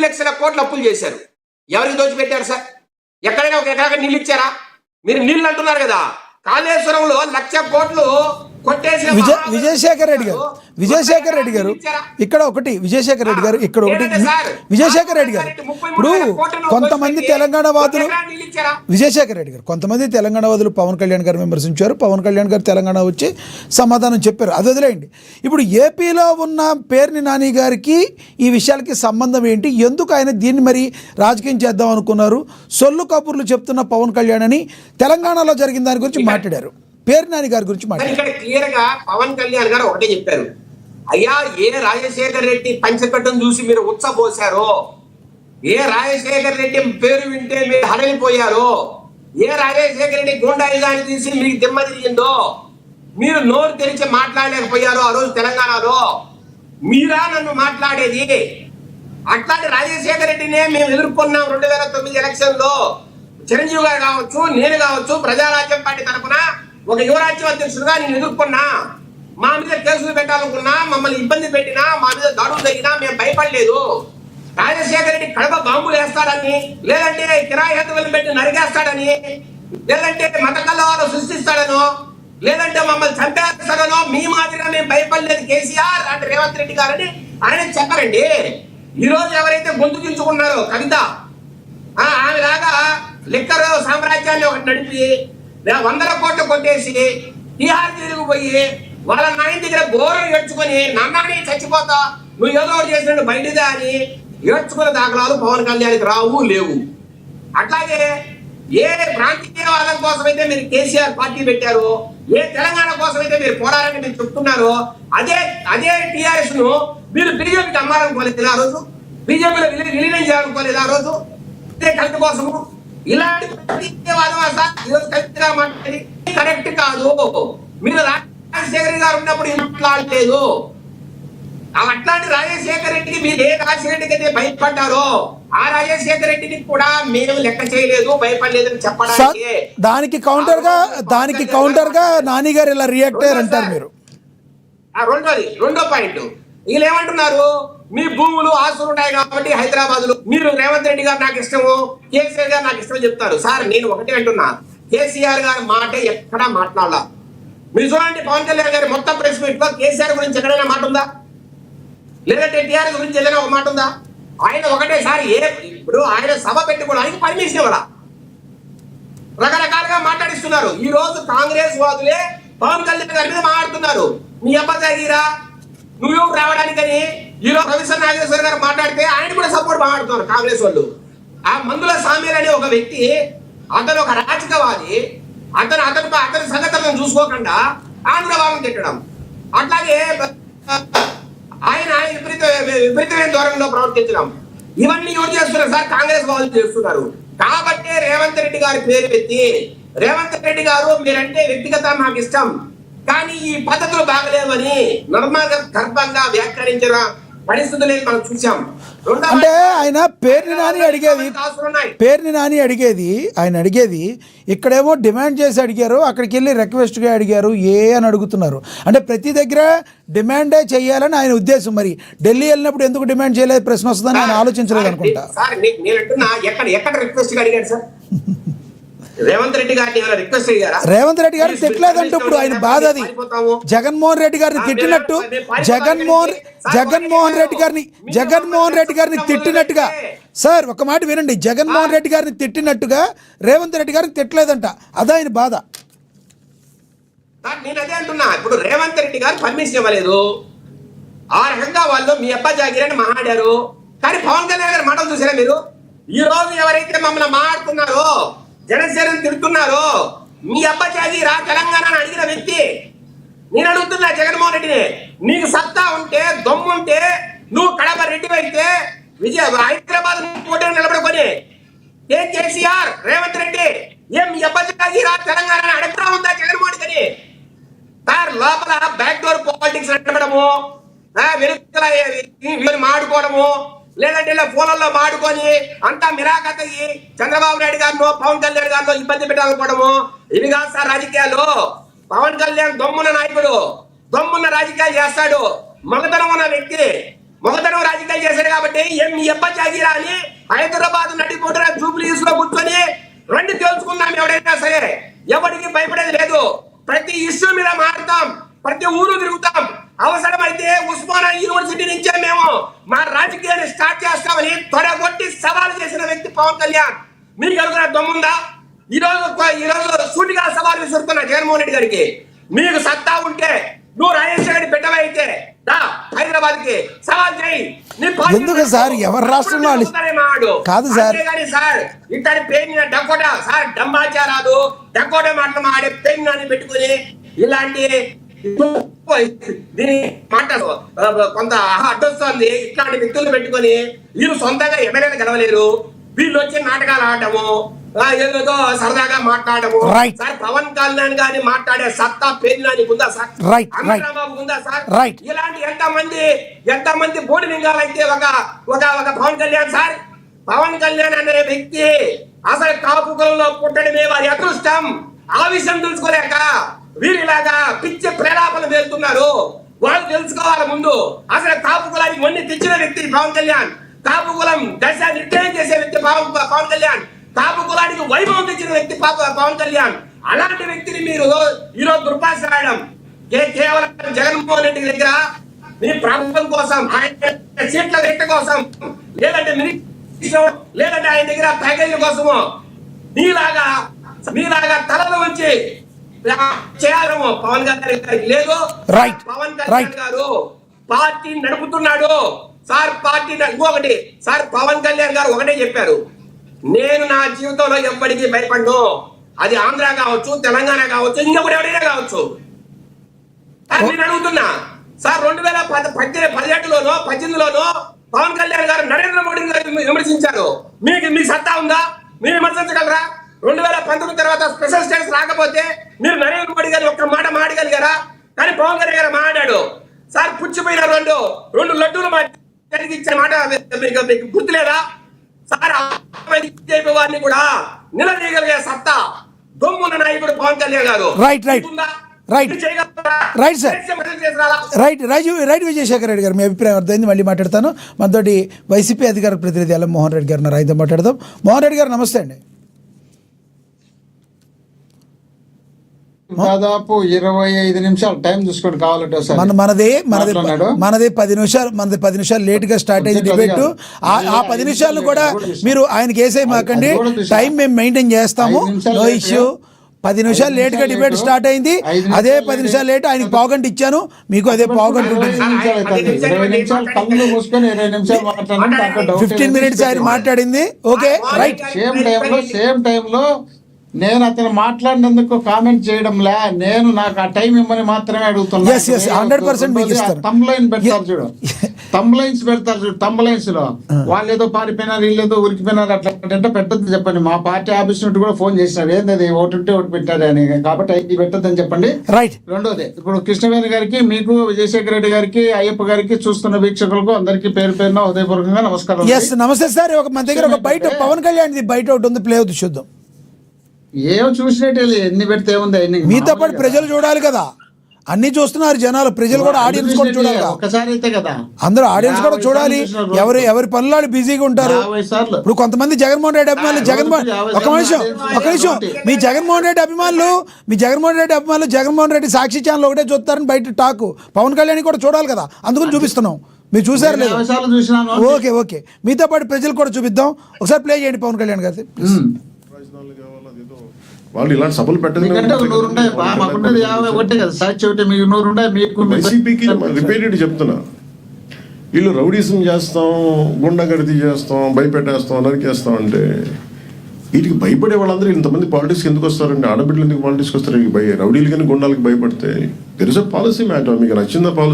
లక్షల కోట్ల అప్పులు చేశారు. ఎవరికి దోచిపెట్టారు సార్? ఎక్కడైనా ఒక ఎకరాక నీళ్ళు ఇచ్చారా? మీరు నీళ్ళు అంటున్నారు కదా, కాళేశ్వరంలో 1,00,000 కోట్లు కొట్టేసిన విజయశేఖర్ రెడ్డి గారు ఇక్కడ ఒకటి, విజయశేఖర్ రెడ్డి గారు ఇక్కడ ఒకటి, విజయశేఖర్ రెడ్డి గారు ఇప్పుడు కొంతమంది తెలంగాణ వాదులు, విజయశేఖర్ రెడ్డి గారు కొంతమంది తెలంగాణ వాదులు పవన్ కళ్యాణ్ గారు విమర్శించారు. పవన్ కళ్యాణ్ గారు తెలంగాణ వచ్చి సమాధానం చెప్పారు, అది వదిలేయండి. ఇప్పుడు ఏపీలో ఉన్న పేర్ని నాని గారికి ఈ విషయాలకి సంబంధం ఏంటి? ఎందుకు ఆయన దీన్ని మరి రాజకీయం చేద్దాం అనుకున్నారు? సొల్లు కబుర్లు చెప్తున్న పవన్ కళ్యాణ్ అని తెలంగాణలో జరిగిన దాని గురించి మాట్లాడారు, పేరు నాని గారి గురించి మాట్లాడారు. ఇక్కడ క్లియర్ గా పవన్ కళ్యాణ్ గారు ఒకటే చెప్పారు, అయ్యా ఏ రాజశేఖర్ రెడ్డి పంచకట్టం చూసి మీరు ఉచ్చబోసారో, ఏ రాజశేఖర్ రెడ్డి పేరు వింటే మీరు హడలిపోయారో, ఏ రాజశేఖర్ రెడ్డి గుండాయిదాన్ని తీసి మీకు దిమ్మ తిరిగిందో, మీరు నోరు తెరిచి మాట్లాడలేకపోయారో ఆ రోజు తెలంగాణలో, మీరా నన్ను మాట్లాడేది? అట్లాంటి రాజశేఖర రెడ్డినే మేము ఎదుర్కొన్నాం 2009 ఎలక్షన్ లో. చిరంజీవి గారు కావచ్చు, నేను కావచ్చు, ప్రజారాజ్యం పార్టీ తరఫున ఒక యువరాజ్యం అధ్యక్షుడుగా నేను ఎదుర్కొన్నా. మా మీద కేసులు పెట్టాలనుకున్నా, మమ్మల్ని ఇబ్బంది పెట్టినా, మా మీద దాడులు జరిగినా మేము భయపడలేదు. రాజశేఖర రెడ్డి కడప బాంబులు వేస్తాడని, లేదంటే కిరాయి హద్దులను పెట్టి నరిగేస్తాడని, లేదంటే మత కలహాలు సృష్టిస్తాడనో, లేదంటే మమ్మల్ని చంపేస్తాడనో మీ మాదిరిగా మేము భయపడలేదు కేసీఆర్ అంటే రేవంత్ రెడ్డి గారని ఆయన చెప్పారండి. ఈ రోజు ఎవరైతే గొంతు దించుకున్నారో కవిత, ఆమె లాగా లిక్కర్ సామ్రాజ్యాన్ని ఒకటి నడిపి 100 కోట్లు కొట్టేసి టీఆర్ జైలుకు పోయి వాళ్ళ నాయన దగ్గర గోరలు ఏడ్చుకొని నన్నాని చచ్చిపోతా నువ్వు ఏదో ఒకటి చేసినట్టు బయటదా అని ఏడ్చుకున్న దాఖలాలు పవన్ కళ్యాణ్కి రావు లేవు. అట్లాగే ఏ ప్రాంతీయవాదం కోసం అయితే మీరు కేసీఆర్ పార్టీ పెట్టారో, ఏ తెలంగాణ కోసం అయితే మీరు పోరాడని మీరు చెప్తున్నారో, అదే టీఆర్ఎస్ ను మీరు బీజేపీకి అమ్మాలనుకోలేదు ఆ రోజు, బీజేపీలో విలీనం చేయాలనుకోలేదు ఆ రోజు, ఇదే కవిత కోసము. ఇలాంటి మాట్లాడి కరెక్ట్ కాదు. మీరు రాజశేఖర్ గారు ఉన్నప్పుడు మాట్లాడలేదు. అట్లాంటి రాజశేఖర రెడ్డికి మీరు ఏ రాజశేఖర రెడ్డికి అయితే భయపడ్డారో ఆ రాజశేఖర రెడ్డిని కూడా మేము లెక్క చేయలేదు, భయపడలేదని చెప్పడానికి దానికి కౌంటర్ గా నాని గారు ఇలా రియాక్ట్ అయ్యారు అంటారు మీరు. రెండో పాయింట్, వీళ్ళు ఏమంటున్నారు, మీ భూములు ఆస్తులు ఉన్నాయి కాబట్టి హైదరాబాద్ లో మీరు రేవంత్ రెడ్డి గారు నాకు ఇష్టము, కేసీఆర్ గారు నాకు ఇష్టం చెప్తారు. సార్ నేను ఒకటే అంటున్నా, కేసీఆర్ గారి మాట ఎక్కడా మాట్లాడాల. మీరు చూడండి, పవన్ కళ్యాణ్ గారి మొత్తం ప్రెస్ మీట్ లో కేసీఆర్ గురించి ఎక్కడైనా మాట ఉందా? లేదంటే టీఆర్ఎస్ గురించి ఏదైనా ఒక మాట ఉందా? ఆయన ఒకటే సార్, ఇప్పుడు ఆయన సభ పెట్టుకోవడానికి పర్మిషన్ ఇవ్వాల, రకరకాలుగా మాట్లాడిస్తున్నారు. ఈ రోజు కాంగ్రెస్ వాదులే పవన్ కళ్యాణ్ గారి మీద మాట్లాడుతున్నారు, మీ అబ్బా నువ్వు రావడానికని. ఈరోజు ప్రొఫెసర్ నాగేశ్వర గారు మాట్లాడితే ఆయన కూడా సపోర్ట్ మాట్లాడుతున్నారు కాంగ్రెస్ వాళ్ళు. ఆ మందుల సామీర్ అనే ఒక వ్యక్తి, అతను ఒక రాజకీయవాది, అతని సంగతులను చూసుకోకుండా ఆంధ్రవాదం తిట్టడం, అట్లాగే ఆయన విపరీతమైన ధోరణిలో ప్రవర్తించడం, ఇవన్నీ ఎవరు చేస్తున్నారు సార్? కాంగ్రెస్ వాళ్ళు చేస్తున్నారు. కాబట్టి రేవంత్ రెడ్డి గారి పేరు ఎత్తి, రేవంత్ రెడ్డి గారు మీరంటే వ్యక్తిగత మాకు ఇష్టం, కానీ ఈ పద్ధతులు బాగలేవని గర్భంగా వ్యాఖ్యానించిన పరిస్థితులు మనం చూసాం. అంటే ఆయన పేరుని నాని అడిగేది ఇక్కడేమో డిమాండ్ చేసి అడిగారు, అక్కడికి వెళ్ళి రిక్వెస్ట్గా అడిగారు అని అడుగుతున్నారు. అంటే ప్రతి దగ్గర డిమాండే చేయాలని ఆయన ఉద్దేశం. మరి ఢిల్లీ వెళ్ళినప్పుడు ఎందుకు డిమాండ్ చేయలేదు ప్రశ్న వస్తుందని ఆయన ఆలోచించలేదు అనుకుంటా. ఎక్కడ రిక్వెస్ట్ అడిగారు సార్? రేవంత్ రెడ్డి గారిని తిట్టలేదంటూ ఇప్పుడు ఆయన బాధ అది. జగన్మోహన్ రెడ్డి గారిని తిట్టినట్టు జగన్మోహన్ రెడ్డి గారిని తిట్టినట్టుగా సార్ ఒక మాట వినండి, జగన్మోహన్ రెడ్డి గారిని తిట్టినట్టుగా రేవంత్ రెడ్డి గారిని తిట్టలేదంట, అదే ఆయన బాధ. నేను అదే అంటున్నా, ఇప్పుడు రేవంత్ రెడ్డి గారు పర్మిషన్ ఇవ్వలేదు, ఆ రకంగా వాళ్ళు మీ అబ్బా జాగిరని మాట్లాడారు. కానీ పవన్ కళ్యాణ్ గారి మాటలు చూసారా మీరు? ఈ రోజు ఎవరైతే మమ్మల్ని మాట్లాడుతున్నారో, జనసేన తిడుతున్నారో, మీ అబ్బా జాగిరా తెలంగాణ అడిగిన వ్యక్తి. నేను అడుగుతున్నా జగన్మోహన్ రెడ్డిని, నీకు సత్తా ఉంటే దమ్ముంటే నువ్వు కడప రెడ్డి అయితే హైదరాబాద్ పోటీ నిలబడుకొని కేసీఆర్ రేవంత్ రెడ్డి మీ అబ్బా జాగిరా తెలంగాణ అడుగుతా ఉందా జగన్మోహన్ రెడ్డి? సార్ లోపల బ్యాక్ డోర్ పాలిటిక్స్ నడపడము, వెనుకల మాడుకోవడము, లేదంటే ఇలా ఫోన్లలో మాడుకొని అంతా మిరాకతయ్యి చంద్రబాబు నాయుడు గారినో పవన్ కళ్యాణ్ గారినో ఇబ్బంది పెట్టాలనుకోవడము, ఇవి కాదు సార్ రాజకీయాలు. పవన్ కళ్యాణ్ దమ్మున్న నాయకుడు, దమ్మున్న రాజకీయాలు చేస్తాడు, మగతనం ఉన్న వ్యక్తి. మొగతనం రాజకీయాలు చేశాడు కాబట్టి ఏం మీ అబ్బా జాగీరా అని హైదరాబాద్ నడిపోతున్న జూబ్లీస్ లో కూర్చొని రెండు తెలుసుకుందాం. ఎవడైనా సరే ఎవరికి భయపడేది లేదు. ప్రతి ఇష్యూ మీద మాట్లాడతాం, ప్రతి ఊరు తిరుగుతాం. అవసరమైతే ఉస్మానియా యూనివర్సిటీ నుంచే మేము మా రాజకీయాన్ని స్టార్ట్ చేస్తామని తొడగొట్టి సవాల్ చేసిన వ్యక్తి పవన్ కళ్యాణ్. మీకు అనుకున్న దమ్ముందా? ఈరోజు సూటిగా సవాల్ విసురుతున్నా జగన్మోహన్ రెడ్డి గారికి. మీకు సత్తా ఉంటే నువ్వు రాజశేఖర్ పెట్టవైతే హైదరాబాద్ కి సవాల్ చేయి. ఎందుకు సార్ ఎవరి రాష్ట్రంలో కాదు సార్ సార్ ఇతని పేరు డకోటా సార్ డంబాచారాలు డకోటా మాటలు ఆడే పేరుని పెట్టుకుని ఇలాంటి దీని మాట్లాడు కొంత అడ్డొస్తుంది. ఇట్లాంటి వ్యక్తులు పెట్టుకొని వీళ్ళు సొంతంగా ఎమ్మెల్యేలు గెలవలేరు. వీళ్ళు వచ్చి నాటకాలు ఆడటము, ఏదో సరదాగా మాట్లాడము. సార్ పవన్ కళ్యాణ్ గాని మాట్లాడే సత్తా పేర్లానికి ఉందా సార్? చంద్రబాబు ఉందా సార్? ఇలాంటి ఎంతమంది బోడి లింగాలైతే ఒక పవన్ కళ్యాణ్ సార్. పవన్ కళ్యాణ్ అనే వ్యక్తి అసలు కాపు కులంలో పుట్టడమే వారి అదృష్టం. ఆ విషయం తెలుసుకోలేక వీరిలాగా పిచ్చి ప్రేలాపన వెళ్తున్నారు. వాళ్ళు తెలుసుకోవాలి ముందు. అసలు కాపు కులానికి మొన్న తెచ్చిన వ్యక్తి పవన్ కళ్యాణ్. కాపు కులం దశ నిర్ణయం చేసే వ్యక్తి పవన్ కళ్యాణ్. కాపు కులానికి వైభవం తెచ్చిన వ్యక్తి పవన్ కళ్యాణ్. అలాంటి వ్యక్తిని మీరు ఈరోజు దుర్భాష రాయడం కేవలం జగన్మోహన్ రెడ్డి దగ్గర మీ ప్రభుత్వం కోసం, ఆయన సీట్ల వ్యక్తి కోసం, లేదంటే మినిస్టర్, లేదంటే ఆయన దగ్గర ప్యాకేజీ కోసము మీలాగా తలలో వచ్చి చేయాలము పవన్ కళ్యాణ్ లేదు. పవన్ కళ్యాణ్ గారు పార్టీ నడుపుతున్నాడు సార్. పార్టీ ఇంకొకటి సార్, పవన్ కళ్యాణ్ గారు ఒకటే చెప్పారు, నేను నా జీవితంలో ఎప్పటికీ భయపడ్ను. అది ఆంధ్ర కావచ్చు, తెలంగాణ కావచ్చు, ఇంకొకటి ఎవరైనా కావచ్చు. నేను అడుగుతున్నా సార్, 2017లోనో 18లోనో పవన్ కళ్యాణ్ గారు నరేంద్ర మోడీ గారు విమర్శించారు. మీకు సత్తా ఉందా? మీరు విమర్శించగలరా? 2019 తర్వాత స్పెషల్ స్టేటస్ రాకపోతే మీరు నరేంద్ర మోడీ గారు ఒక్క మాట మాట్లాడగలిగారా? కానీ పవన్ కళ్యాణ్ గారు మాట్లాడాడు సార్. పుచ్చిపోయిన రెండు లడ్డూలు ఇచ్చే మాట మీకు గుర్తులేదా సార్? వారిని కూడా నిలదీయగలిగే సత్తా దొమ్మున్న నాయకుడు పవన్ కళ్యాణ్ గారు. Right sir, right Vijayasekhar Reddy గారు, మీ అభిప్రాయం అర్థమైంది. మళ్ళీ మాట్లాడతాను. మనతోటి వైసీపీ అధికార ప్రతినిధి ఎల్ మోహన్ రెడ్డి గారు ఆయనతో మాట్లాడదాం. మోహన్ రెడ్డి గారు నమస్తే అండి. దాదాపు 25 నిమిషాలు టైం చూసుకోండి కావాలంటే. మనది 10 నిమిషాలు లేట్ గా స్టార్ట్ అయింది డిబేట్. ఆ 10 నిమిషాలు కూడా మీరు ఆయనకి వేసే మాకండి, టైం మేము మెయింటైన్ చేస్తాము, నో ఇష్యూ. 10 నిమిషాలు లేట్ గా డిబేట్ స్టార్ట్ అయింది. అదే 10 నిమిషాలు లేట్ ఆయనకి పావుగంట ఇచ్చాను, మీకు అదే పావుగంట ఉంటుంది. 15 మినిట్స్ ఆయన మాట్లాడింది. Okay right. సేమ్ టైంలో నేను అతను మాట్లాడినందుకు కామెంట్ చేయడంలే, నేను నాకు ఆ టైం ఇమ్మని మాత్రమే అడుగుతున్నా. 100% మీకు ఇస్తాను. తమ్లైన్ పెడతారు చూడు, తమ్లైన్స్ పెడతారు చూడు, తమ్లైన్స్ లో వాళ్ళు ఏదో పారిపోయినారు, వీళ్ళు ఏదో ఉరికిపోయినారు, అట్లా అంటే పెట్టద్దు చెప్పండి. మా పార్టీ ఆఫీస్ నుండి కూడా ఫోన్ చేసినారు, ఏంది ఒకటి ఉంటే ఒకటి పెట్టారు అని. కాబట్టి ఇది పెట్టద్దని చెప్పండి. రైట్. రెండోది, ఇప్పుడు కృష్ణవేణి గారికి, మీకు, విజయశేఖర రెడ్డి గారికి, అయ్యప్ప గారికి, చూస్తున్న వీక్షకులకు అందరికీ పేరు పేరున హృదయపూర్వకంగా నమస్కారం. నమస్తే సార్. మన దగ్గర ఒక బయట పవన్ కళ్యాణ్ బయట ఒకటి ఉంది, ప్లే అవుతుంది, చూద్దాం. ఏమో చూసినట్టే, ఎన్ని పెడితే ఏముంది. మీతో పాటు ప్రజలు చూడాలి కదా, అన్ని చూస్తున్నారు జనాలు, ప్రజలు కూడా, ఆడియన్స్ కూడా చూడాలి. ఒకసారి అయితే కదా అందరూ ఆడియన్స్ కూడా చూడాలి. ఎవరి పనులు బిజీగా ఉంటారు. ఇప్పుడు కొంతమంది జగన్మోహన్ రెడ్డి అభిమానులు ఒక నిమిషం మీ జగన్మోహన్ రెడ్డి అభిమానులు జగన్మోహన్ రెడ్డి సాక్షి ఛానల్ ఒకటే చూస్తారని బయట టాకు. పవన్ కళ్యాణ్ కూడా చూడాలి కదా, అందుకని చూపిస్తున్నాం. మీరు చూసారు లేదు? ఓకే, మీతో పాటు ప్రజలు కూడా చూపిద్దాం. ఒకసారి ప్లే చేయండి పవన్ కళ్యాణ్ గారి. వాళ్ళు ఇలాంటి సభలు పెట్టదు. వైసీపీకి రిపీటెడ్ చెప్తున్నా, వీళ్ళు రౌడీజం చేస్తాం, గుండాగర్దీ చేస్తాం, భయపెట్టేస్తాం, నరికేస్తాం అంటే వీటికి భయపడే వాళ్ళందరూ ఇంతమంది పాలిటిక్స్కి ఎందుకు వస్తారండి? ఆడబిడ్డలు ఎందుకు పాలిటిక్స్కి వస్తారు? రౌడీలు కానీ గుండాలకి భయపడితే there is a policy matter. మీకు నచ్చిందా పాలసీ?